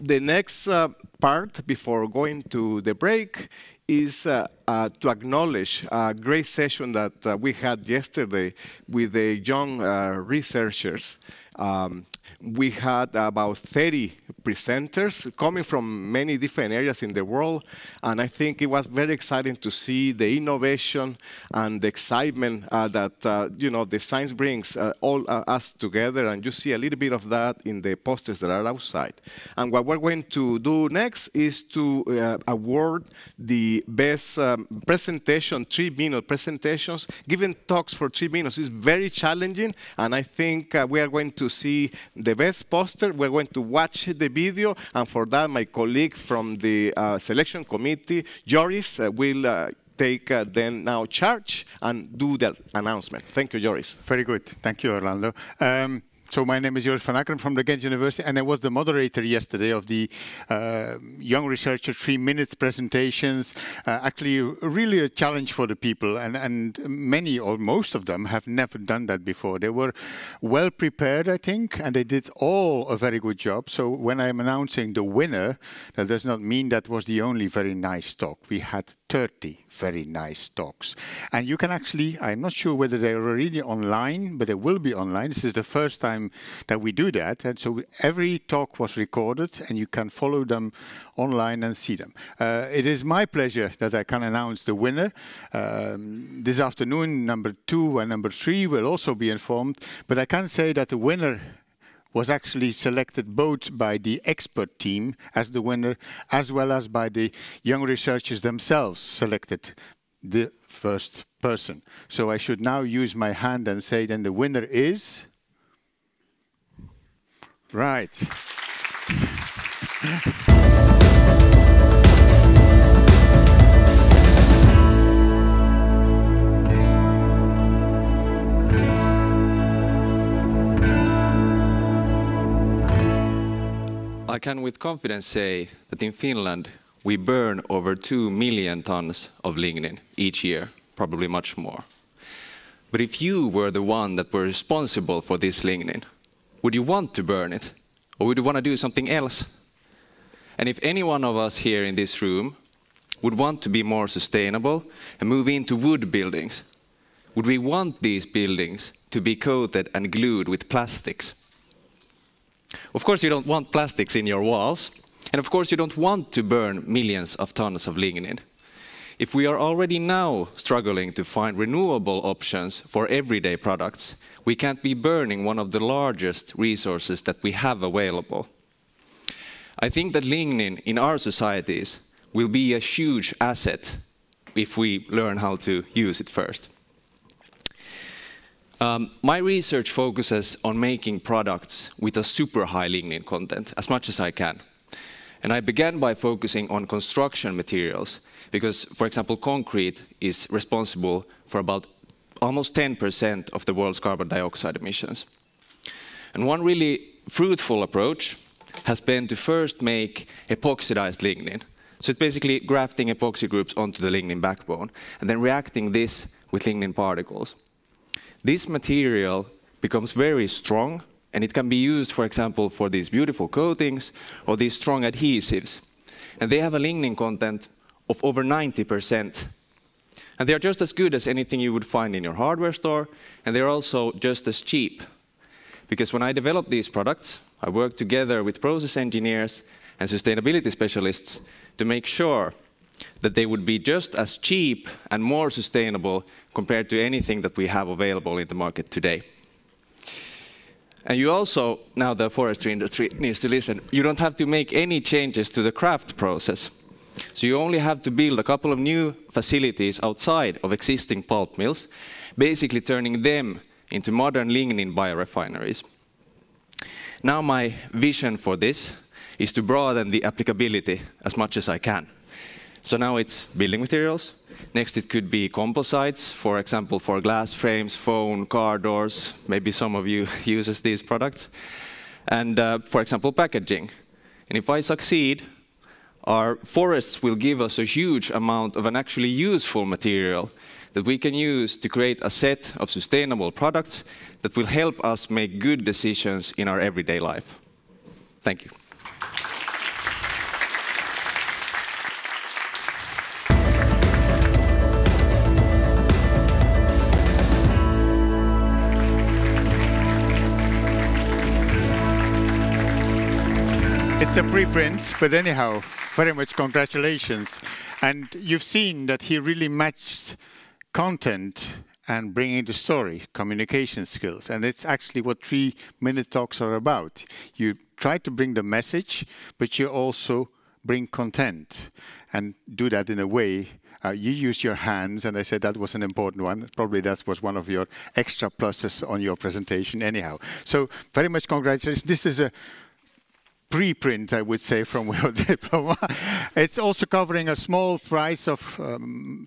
the next part before going to the break is to acknowledge a great session that we had yesterday with the young researchers. We had about 30 presenters coming from many different areas in the world, and I think it was very exciting to see the innovation and the excitement that you know, the science brings all us together, and you see a little bit of that in the posters that are outside. And what we're going to do next is to award the best presentation, 3-minute presentations. Giving talks for 3 minutes is very challenging, and I think we are going to see the best poster. We're going to watch the video, and for that, my colleague from the selection committee, Joris, will take then now charge and do the announcement. Thank you, Joris. Very good. Thank you, Orlando. So my name is Joris van Acker from the Ghent University, and I was the moderator yesterday of the Young Researcher 3 minutes presentations. Actually, really a challenge for the people, and many or most of them have never done that before. They were well prepared, I think, and they did all a very good job. So when I'm announcing the winner, that does not mean that was the only very nice talk. We had 30 very nice talks. And you can actually, I'm not sure whether they're already online, but they will be online. This is the first time that we do that. And so every talk was recorded, and you can follow them online and see them. It is my pleasure that I can announce the winner. This afternoon, number 2 and number 3 will also be informed. But I can say that the winner was actually selected both by the expert team as the winner, as well as by the young researchers themselves selected the first person. So I should now use my hand and say then the winner is... Right. I can with confidence say that in Finland we burn over 2 million tons of lignin each year, probably much more. But if you were the one that were responsible for this lignin, would you want to burn it? Or would you want to do something else? And if any one of us here in this room would want to be more sustainable and move into wood buildings, would we want these buildings to be coated and glued with plastics? Of course you don't want plastics in your walls, and of course you don't want to burn millions of tons of lignin. If we are already now struggling to find renewable options for everyday products, we can't be burning one of the largest resources that we have available. I think that lignin in our societies will be a huge asset if we learn how to use it first. My research focuses on making products with a super high lignin content, as much as I can. And I began by focusing on construction materials, because, for example, concrete is responsible for about almost 10% of the world's carbon dioxide emissions. And one really fruitful approach has been to first make epoxidized lignin. So it's basically grafting epoxy groups onto the lignin backbone, and then reacting this with lignin particles. This material becomes very strong, and it can be used, for example, for these beautiful coatings or these strong adhesives. And they have a lignin content of over 90%. And they are just as good as anything you would find in your hardware store, and they're also just as cheap. Because when I developed these products, I worked together with process engineers and sustainability specialists to make sure that they would be just as cheap and more sustainable compared to anything that we have available in the market today. And you also, now the forestry industry needs to listen, you don't have to make any changes to the craft process. So you only have to build a couple of new facilities outside of existing pulp mills, basically turning them into modern lignin biorefineries. Now my vision for this is to broaden the applicability as much as I can. So now it's building materials. Next it could be composites, for example, for glass frames, phone, car doors. Maybe some of you uses these products. And for example, packaging. And if I succeed, our forests will give us a huge amount of an actually useful material that we can use to create a set of sustainable products that will help us make good decisions in our everyday life. Thank you. It's a preprint, but anyhow, very much congratulations. And you've seen that he really matched content and bringing the story, communication skills. And it's actually what 3-minute talks are about. You try to bring the message, but you also bring content and do that in a way. You use your hands, and I said that was an important one. Probably that was one of your extra pluses on your presentation anyhow. So very much congratulations. This is a preprint, I would say, from your diploma. It's also covering a small price of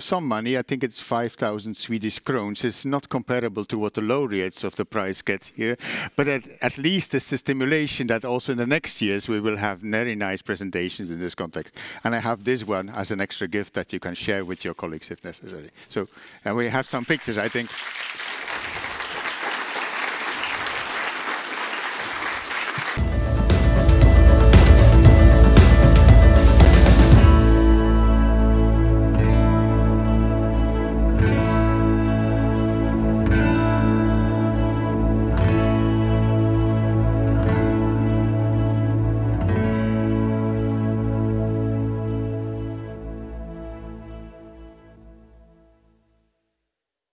some money. I think it's 5,000 Swedish crowns. It's not comparable to what the laureates of the prize get here, but at least it's a stimulation that also in the next years we will have very nice presentations in this context. And I have this one as an extra gift that you can share with your colleagues if necessary. So, and we have some pictures, I think.